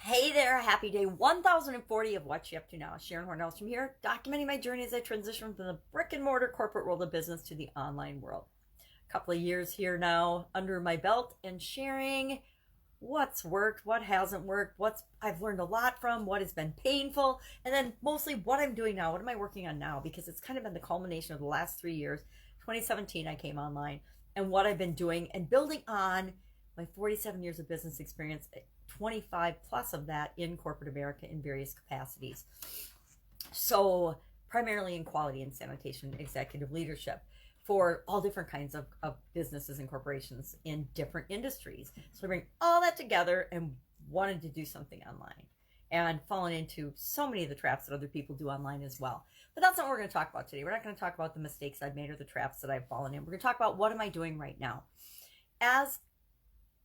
Hey there, happy day 1040 of What You Up To Now. Sharon Horne-Ellstrom here, documenting my journey as I transition from the brick and mortar corporate world of business to the online world. A couple of years here now under my belt and sharing what's worked, what hasn't worked, what I've learned a lot from, what has been painful, and then mostly what I'm doing now. What am I working on now? Because it's kind of been the culmination of the last 3 years. 2017, I came online, and what I've been doing and building on my 47 years of business experience, 25 plus of that in corporate America in various capacities. So, primarily in quality and sanitation executive leadership for all different kinds of businesses and corporations in different industries. So, I bring all that together and wanted to do something online and fallen into so many of the traps that other people do online as well. But that's not what we're going to talk about today. We're not going to talk about the mistakes I've made or the traps that I've fallen in. We're going to talk about what am I doing right now. As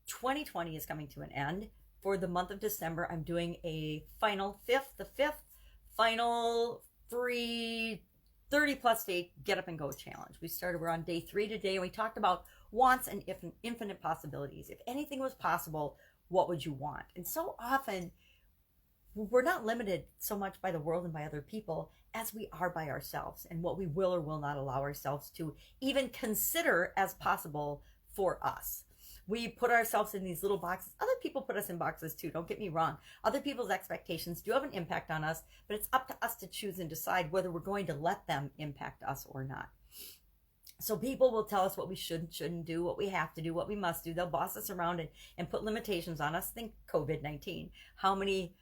2020 is coming to an end, for the month of December, I'm doing a the fifth final free 30 plus day get up and go challenge. We're on day 3 today, and we talked about wants and infinite possibilities. If anything was possible, what would you want? And so often, we're not limited so much by the world and by other people as we are by ourselves and what we will or will not allow ourselves to even consider as possible for us. We put ourselves in these little boxes. Other people put us in boxes too, don't get me wrong. Other people's expectations do have an impact on us, but it's up to us to choose and decide whether we're going to let them impact us or not. So people will tell us what we should and shouldn't do, what we have to do, what we must do. They'll boss us around and put limitations on us. Think COVID-19. How many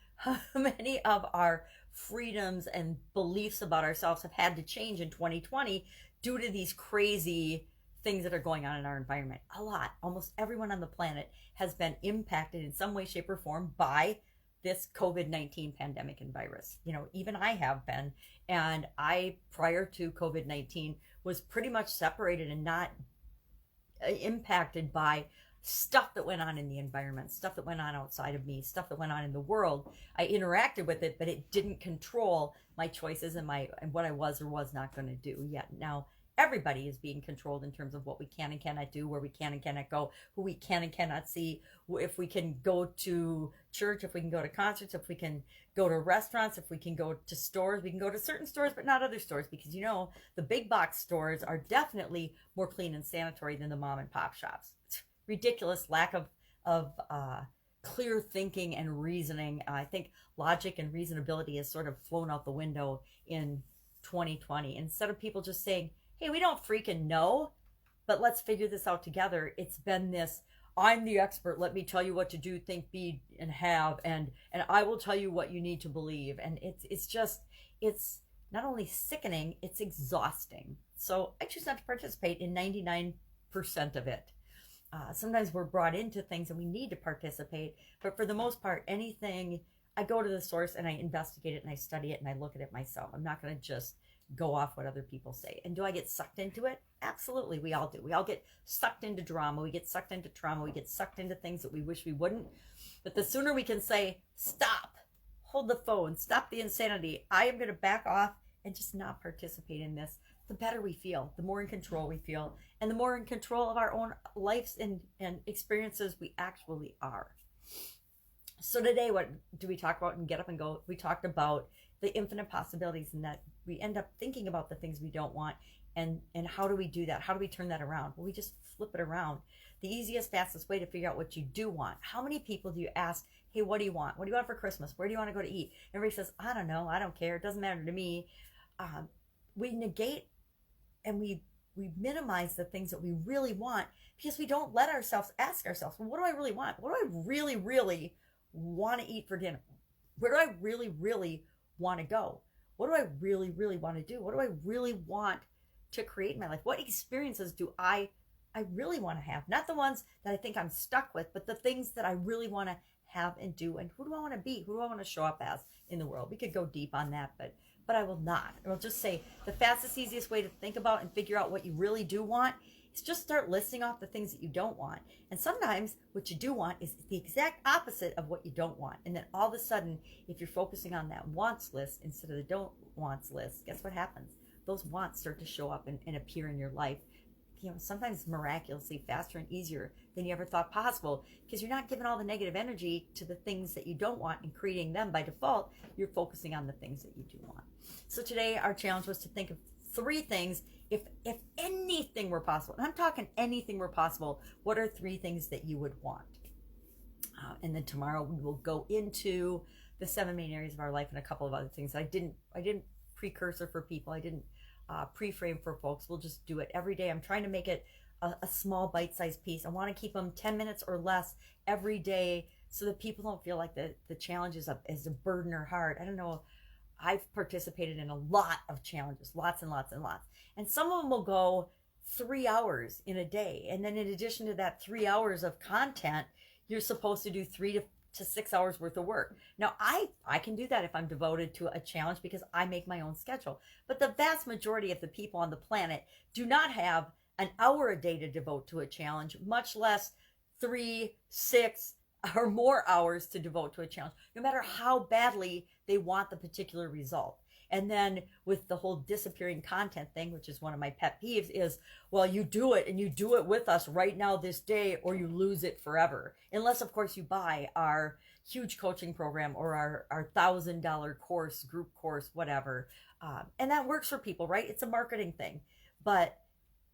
of our freedoms and beliefs about ourselves have had to change in 2020 due to these crazy things that are going on in our environment? A lot. Almost everyone on the planet has been impacted in some way, shape, or form by this COVID-19 pandemic and virus. Even I have been. And I, prior to COVID-19, was pretty much separated and not impacted by stuff that went on in the environment, stuff that went on outside of me, stuff that went on in the world. I interacted with it, but it didn't control my choices and what I was or was not going to do yet. Now, everybody is being controlled in terms of what we can and cannot do, where we can and cannot go, who we can and cannot see, if we can go to church, if we can go to concerts, if we can go to restaurants, if we can go to stores. We can go to certain stores, but not other stores, because the big box stores are definitely more clean and sanitary than the mom and pop shops. It's ridiculous lack of clear thinking and reasoning. I think logic and reasonability has sort of flown out the window in 2020. Instead of people just saying, hey, we don't freaking know, but let's figure this out together. It's been this, I'm the expert, let me tell you what to do, think, be, and have, and I will tell you what you need to believe. And it's not only sickening, it's exhausting. So I choose not to participate in 99% of it. Sometimes we're brought into things and we need to participate, but for the most part, anything, I go to the source and I investigate it and I study it and I look at it myself. I'm not going to just go off what other people say. And do I get sucked into it? Absolutely, we all do. We all get sucked into drama. We get sucked into trauma. We get sucked into things that we wish we wouldn't. But the sooner we can say, stop, hold the phone, stop the insanity, I am going to back off and just not participate in this, the better we feel, the more in control we feel, and the more in control of our own lives and experiences we actually are. So today, what do we talk about in Get Up and Go? We talked about the infinite possibilities, and that we end up thinking about the things we don't want. And how do we do that? How do we turn that around? Well, we just flip it around. The easiest, fastest way to figure out what you do want. How many people do you ask, hey, what do you want? What do you want for Christmas? Where do you want to go to eat? Everybody says, I don't know. I don't care. It doesn't matter to me. We negate and we minimize the things that we really want because we don't let ourselves ask ourselves, well, what do I really want? What do I really, really want to eat for dinner? Where do I really, really want to go? What do I really, really want to do? What do I really want to create in my life? What experiences do I really want to have? Not the ones that I think I'm stuck with, but the things that I really want to have and do. And who do I want to be? Who do I want to show up as in the world? We could go deep on that, but I will not. I will just say the fastest, easiest way to think about and figure out what you really do want is just start listing off the things that you don't want. And sometimes what you do want is the exact opposite of what you don't want. And then all of a sudden, if you're focusing on that wants list instead of the don't wants list, guess what happens? Those wants start to show up and appear in your life sometimes miraculously faster and easier than you ever thought possible, because you're not giving all the negative energy to the things that you don't want and creating them by default. You're focusing on the things that you do want. So today our challenge was to think of 3 things. If anything were possible, and I'm talking anything were possible, what are 3 things that you would want? And then tomorrow we will go into the 7 main areas of our life and a couple of other things. I didn't precursor for people. I didn't pre-frame for folks. We'll just do it every day. I'm trying to make it a small bite-sized piece. I want to keep them 10 minutes or less every day so that people don't feel like the challenge is a burden or hard. I don't know. I've participated in a lot of challenges, lots and lots and lots. And some of them will go 3 hours in a day. And then in addition to that 3 hours of content, you're supposed to do 3 to 6 hours worth of work. Now, I can do that if I'm devoted to a challenge because I make my own schedule. But the vast majority of the people on the planet do not have an hour a day to devote to a challenge, much less 3, 6, or more hours to devote to a challenge, no matter how badly they want the particular result. And then with the whole disappearing content thing, which is one of my pet peeves, is, well, you do it and you do it with us right now this day, or you lose it forever. Unless, of course, you buy our huge coaching program or our $1,000 course, group course, whatever. And that works for people, right? It's a marketing thing. But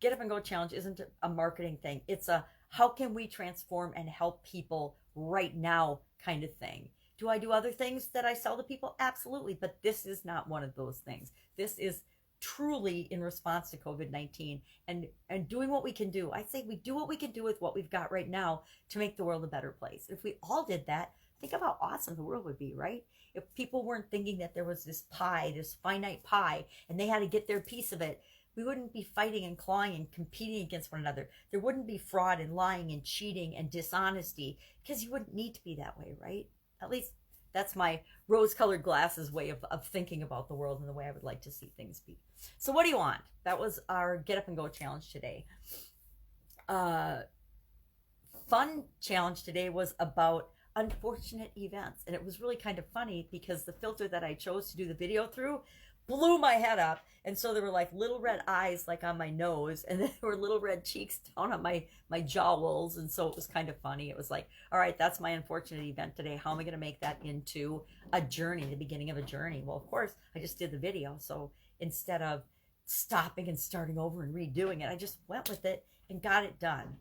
Get Up and Go Challenge isn't a marketing thing. It's a how can we transform and help people right now kind of thing. Do I do other things that I sell to people? Absolutely. But this is not one of those things. This is truly in response to COVID-19 and doing what we can do. I say we do what we can do with what we've got right now to make the world a better place. If we all did that, think of how awesome the world would be, right? If people weren't thinking that there was this pie, this finite pie, and they had to get their piece of it, we wouldn't be fighting and clawing and competing against one another. There wouldn't be fraud and lying and cheating and dishonesty, because you wouldn't need to be that way, right? At least that's my rose-colored glasses way of thinking about the world and the way I would like to see things be. So what do you want? That was our Get Up and Go challenge today. Fun challenge today was about unfortunate events. And it was really kind of funny because the filter that I chose to do the video through blew my head up. And so there were like little red eyes like on my nose, and then there were little red cheeks down on my jowls. And so it was kind of funny. It was like, all right, that's my unfortunate event today. How am I going to make that into a journey, the beginning of a journey? Well, of course, I just did the video. So instead of stopping and starting over and redoing it, I just went with it and got it done.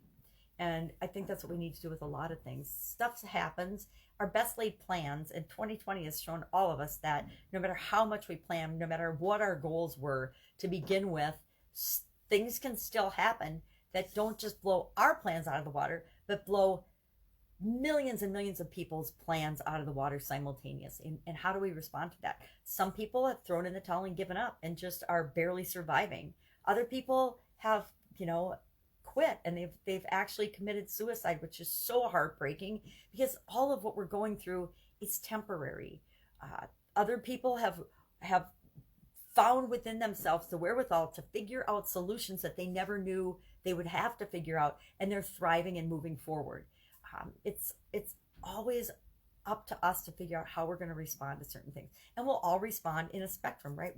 And I think that's what we need to do with a lot of things. Stuff happens. Our best laid plans, and 2020 has shown all of us that no matter how much we plan, no matter what our goals were to begin with, things can still happen that don't just blow our plans out of the water, but blow millions and millions of people's plans out of the water simultaneously. And how do we respond to that? Some people have thrown in the towel and given up and just are barely surviving. Other people have, quit, and they've actually committed suicide, which is so heartbreaking because all of what we're going through is temporary. Other people have found within themselves the wherewithal to figure out solutions that they never knew they would have to figure out, and they're thriving and moving forward. It's always up to us to figure out how we're going to respond to certain things, and we'll all respond in a spectrum, right?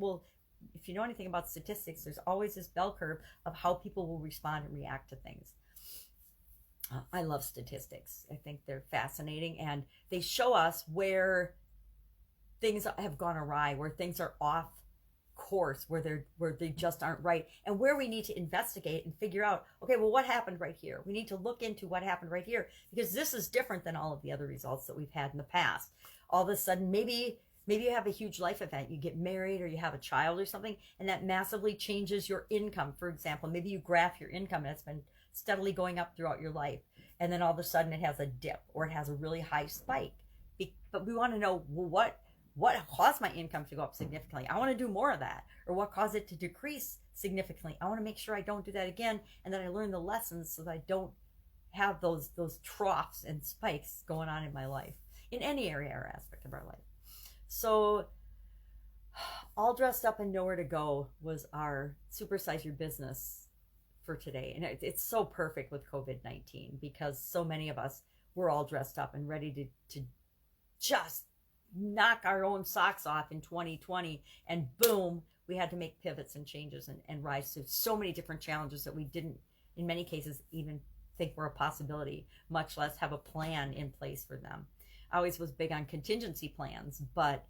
If you know anything about statistics, there's always this bell curve of how people will respond and react to things. I love statistics. I think they're fascinating, and they show us where things have gone awry, where things are off course, where they just aren't right, and where we need to investigate and figure out, okay, well, what happened right here? We need to look into what happened right here, because this is different than all of the other results that we've had in the past. All of a sudden, maybe you have a huge life event, you get married or you have a child or something, and that massively changes your income. For example, maybe you graph your income and it's been steadily going up throughout your life, and then all of a sudden it has a dip or it has a really high spike. But we want to know, well, what caused my income to go up significantly? I want to do more of that. Or what caused it to decrease significantly? I want to make sure I don't do that again, and that I learn the lessons so that I don't have those troughs and spikes going on in my life, in any area or aspect of our life. So all dressed up and nowhere to go was our Supersize Your Business for today. And it's so perfect with COVID-19 because so many of us were all dressed up and ready to just knock our own socks off in 2020. And boom, we had to make pivots and changes and rise to so many different challenges that we didn't in many cases even think we're a possibility, much less have a plan in place for them. I always was big on contingency plans, but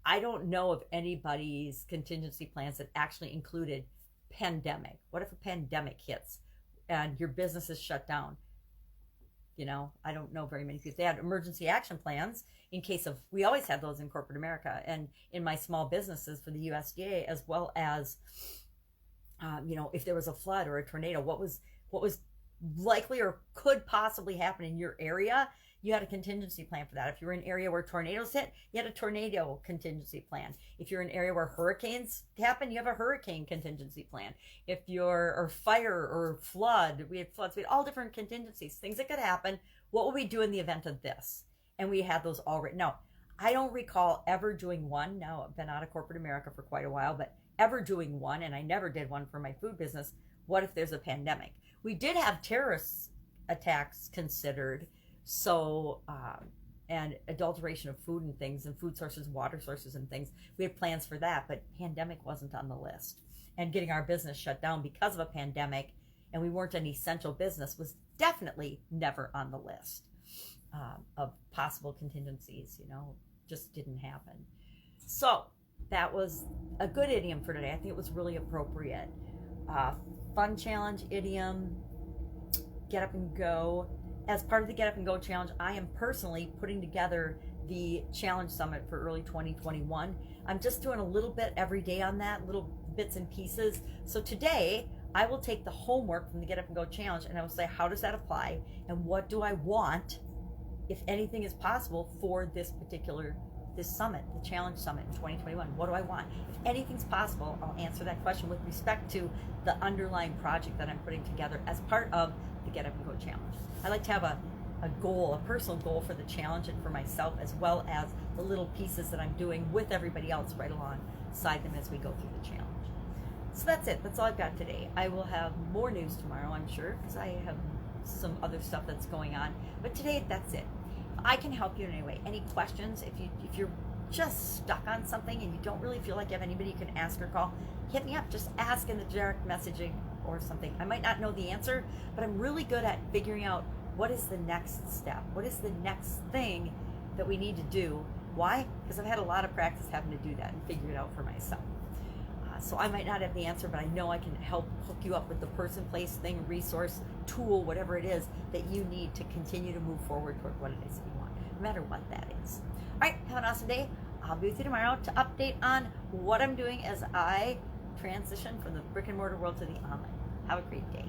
I don't know of anybody's contingency plans that actually included pandemic. What if a pandemic hits and your business is shut down? I don't know very many people. They had emergency action plans in case of, we always had those in corporate America and in my small businesses for the USDA, as well as, if there was a flood or a tornado, what was likely or could possibly happen in your area, you had a contingency plan for that. If you're in an area where tornadoes hit, you had a tornado contingency plan. If you're in an area where hurricanes happen, you have a hurricane contingency plan. If you're, or fire or flood, we had floods, we had all different contingencies, things that could happen. What would we do in the event of this? And we had those all written. Now, I don't recall ever doing one. Now, I've been out of corporate America for quite a while, but ever doing one, and I never did one for my food business. What if there's a pandemic? We did have terrorist attacks considered, so and adulteration of food and things, and food sources, water sources and things. We had plans for that, but pandemic wasn't on the list. And getting our business shut down because of a pandemic, and we weren't an essential business, was definitely never on the list of possible contingencies. Just didn't happen. So that was a good idiom for today. I think it was really appropriate. Fun challenge idiom, get up and go. As part of the Get Up and Go challenge, I am personally putting together the challenge summit for early 2021. I'm just doing a little bit every day on that, little bits and pieces. So today I will take the homework from the Get Up and Go challenge and I will say, how does that apply? And what do I want, if anything is possible, for this summit, the challenge summit in 2021? What do I want? If anything's possible, I'll answer that question with respect to the underlying project that I'm putting together as part of the Get Up and Go challenge. I like to have a goal, a personal goal for the challenge and for myself, as well as the little pieces that I'm doing with everybody else right alongside them as we go through the challenge. So that's it. That's all I've got today. I will have more news tomorrow, I'm sure, because I have some other stuff that's going on. But today, that's it. I can help you in any way. Any questions? If you're just stuck on something and you don't really feel like you have anybody you can ask or call, hit me up. Just ask in the direct messaging or something. I might not know the answer, but I'm really good at figuring out what is the next step. What is the next thing that we need to do? Why? Because I've had a lot of practice having to do that and figure it out for myself. So I might not have the answer, but I know I can help hook you up with the person, place, thing, resource, tool, whatever it is that you need to continue to move forward toward what it is that you want, no matter what that is. All right, have an awesome day. I'll be with you tomorrow to update on what I'm doing as I transition from the brick and mortar world to the online. Have a great day.